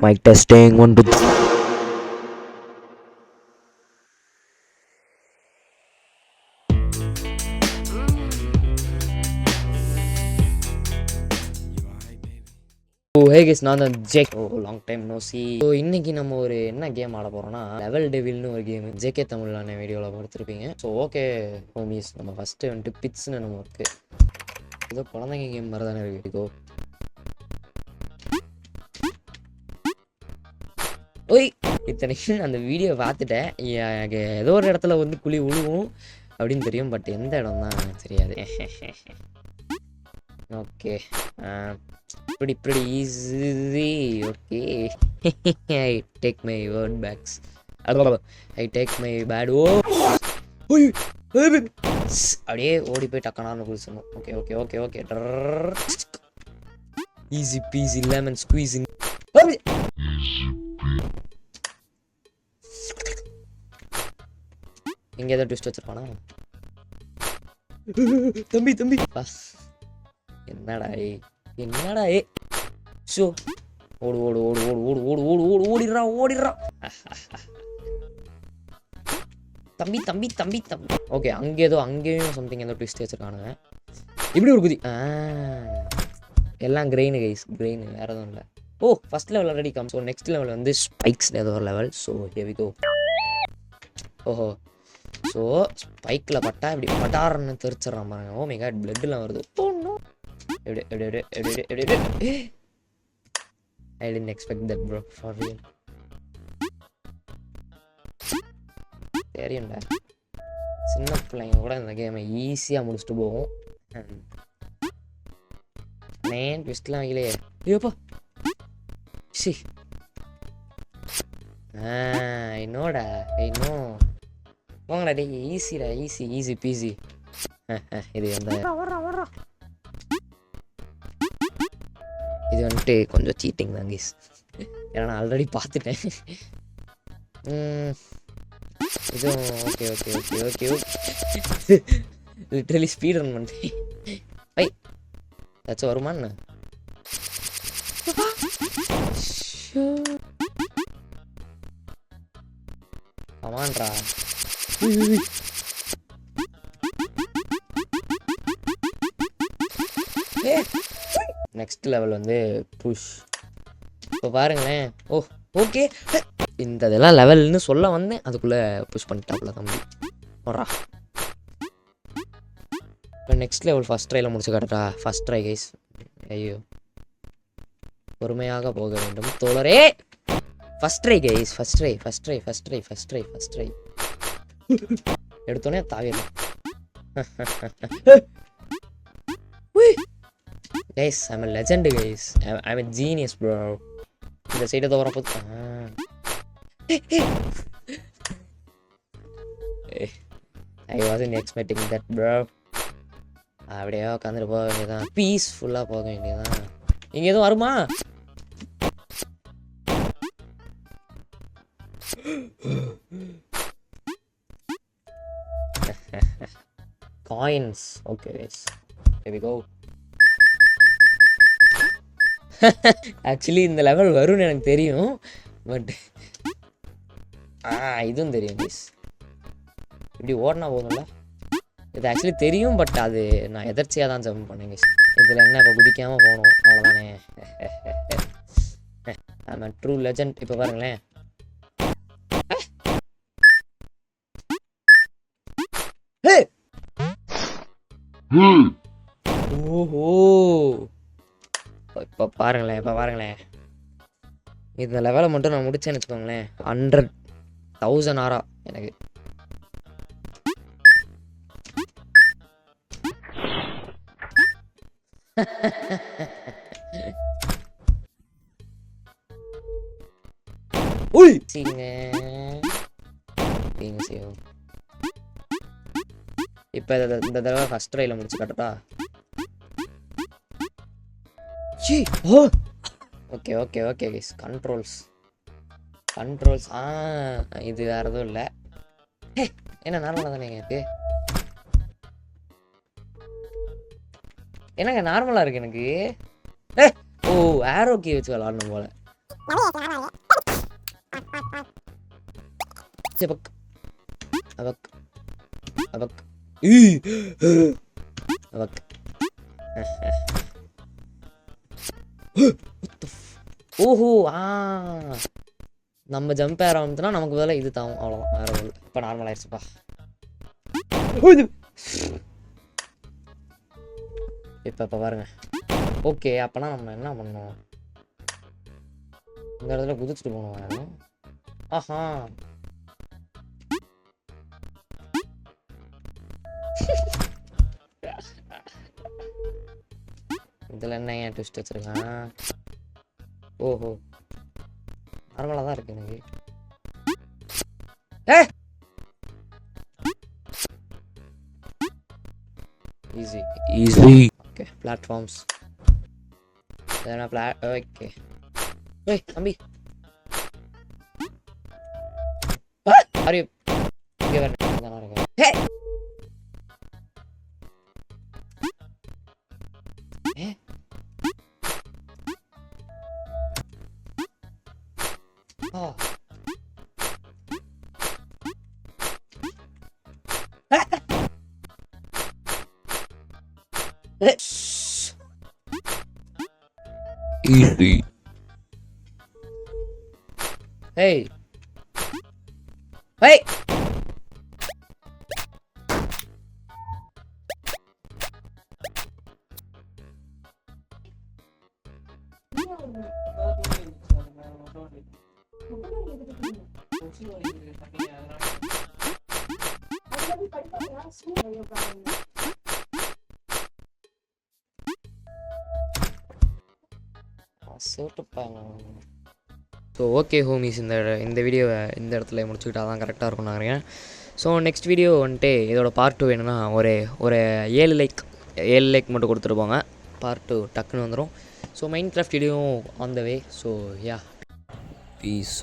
Mic testing 1 2 3. Hey guys, நான் தான் Jake. Long time no see. So இன்னைக்கு நம்ம ஒரு என்ன கேம் ஆட போகிறோம்னா லெவல் டெவில்னு ஒரு கேம் ஜேகே தமிழ்லான வீடியோவில் பார்த்துருப்பீங்க. ஸோ ஓகே ஹோமிஸ், நம்ம ஃபஸ்ட்டு வந்துட்டு பிட்ஸ்னு நம்ம இருக்குது ஏதோ குழந்தைங்க கேம் மாதிரி தானே இருக்குது. இதோ ஓய் இத்தனைக்கு அந்த வீடியோ பார்த்துட்டேன். எனக்கு ஏதோ ஒரு இடத்துல வந்து குழி விழுவும் அப்படின்னு தெரியும், பட் எந்த இடம் தான் தெரியாது. Okay pretty easy. Okay. I take my word backs. I take my bad. அப்படியே ஓடி போய் டக்கனான்னு குளிச்சணும். Okay okay okay okay easy peasy lemon squeezing. இங்கே ஏதோ ட்விஸ்ட் வச்சிருப்பானா? தம்பி தம்பி என்னடா ஏ ஷோ ஓடு ஓடு ஓடு ஓடு ஓடு ஓடு ஓடு ஓடு ஓடிடுறான். தம்பி தம்பி தம்பி தம்பி. ஓகே அங்கேயும் சம்திங் ஏதோ ட்விஸ்ட் வச்சிருக்கானுங்க. இப்படி ஒரு குதி. எல்லாம் கிரெயின் கைஸ், கிரெயின் வேற எதுவும் இல்லை. Oh first level already come. So next level வந்து ஸ்பைக்ஸ் ஏதோ ஒரு level. So here we go. ஓஹோ ஸோ ஸ்பைக்கில் பட்டா இப்படி பட்டாரன்னு தெரிச்சிடறான் பாருங்க. ஓ மை காட், பிளட்லாம் வருது. I didn't expect that bro, for real. தெரியும்டா, சின்ன பிள்ளைங்க கூட இந்த கேமை ஈஸியாக முடிச்சுட்டு போகும். நேன் ட்விஸ்ட்லாம் வைக்கலையே. ஐயோப்பா சி என்னோடா ஐநோ போங்கடா டே. ஈஸிடா, ஈஸி பீஸி. இது எந்த இது வந்துட்டு கொஞ்சம் சீட்டிங் தான் கேஸ், ஏன்னா நான் ஆல்ரெடி பார்த்துட்டேன். இதுவும் okay okay okay okay okay literally speed run பண்ணிட்டேன். ஐ ஏதாச்சும் வருமான்னு கமான்ட்ரா. நெக்ஸ்ட் லெவல் வந்து புஷ். இப்போ பாருங்களேன். ஓ ஓகே, இந்த இதெல்லாம் லெவல்னு சொல்ல வந்தேன், அதுக்குள்ளே புஷ் பண்ணிட்டாப்புல தம்பி. வரா இப்போ நெக்ஸ்ட் லெவல் ஃபஸ்ட் ட்ரையில் முடிச்சு காட்டுறா. First try guys. ஐயோ பொறுமையாக போக வேண்டும் தோழரே. First try guys, first try எடுத்தோடனே தாவிடலாம். Guys, I'm a legend guys. I'm a genius bro. இந்த சைடு தோற போது I wasn't expecting that bro. அப்படியே உட்காந்துட்டு போக வேண்டியதான், பீஸ்ஃபுல்லாக போக வேண்டியதான். இங்கே எதுவும் வருமா? Coins. Okay guys, here we go. Actually இந்த லெவல் வரும்னு எனக்கு தெரியும், பட் இதுவும் தெரியும் ப்ளீஸ். இப்படி ஓடினா போதும்ல, இது ஆக்சுவலி தெரியும், பட் அது நான் எதர்ச்சியாக தான் ஜம்ப் பண்ணேன் கைஸ். இதில் என்ன இப்போ குதிக்காமல் போகணும் அவ்வளோதானே. ஆமாம், ட்ரூ லெஜண்ட். இப்போ பாருங்களேன். ஓஹோ இப்போ பாருங்களேன். இந்த லெவலை மட்டும் நான் முடிச்சேன்னு வச்சுக்கோங்களேன், 100,000 ஆரா எனக்கு. இப்போ இந்த தடவை ஃபர்ஸ்ட் ட்ரையில் முடிச்சு காட்டுறா. Okay okay okay guys, controls. இது வேற எதுவும் இல்லை. என்ன நார்மலாக தானே எனக்கு? என்னங்க நார்மலாக இருக்கு எனக்கு. ஓ ஆரோ கீ வச்சு விளாடணும் போல. Abak. Abak. Abak. Abak. ஓஹோ ஆ நம்ம ஜம்ப் ஏற ஆரம்பித்தோன்னா நமக்கு பதிலாக இது தாவும் அவ்வளோதான் வேறு ஒன்று இப்போ நார்மல் ஆயிடுச்சுப்பா இப்போ பாருங்க ஓகே அப்போனா நம்ம என்ன பண்ணோம் இந்த இடத்துல குதிச்சுட்டு போகணும் வேணும் ஆஹா இதில் என்ன ஏன் ட்விஸ்ட் வச்சுருக்கேன் ஓஹோ நார்மலாக தான் இருக்கு எனக்கு easy easy okay platforms okay ஏய் தம்பி அரே இங்கே வரேன் தானே இருக்கேன் ஹே Oh. Easy. Hey. Hey. So okay homies இந்த வீடியோவை இந்த இடத்துல முடிச்சுக்கிட்டா தான் கரெக்டாக இருக்கும்னு நினைக்கிறேன். ஸோ நெக்ஸ்ட் வீடியோ வந்துட்டு இதோட பார்ட் 2 வேணும்னா ஒரு 7 லைக் மட்டும் கொடுத்துட்டு போங்க. பார்ட் 2 டக்குன்னு வந்துடும். So Minecraft video on the way. So yeah piece.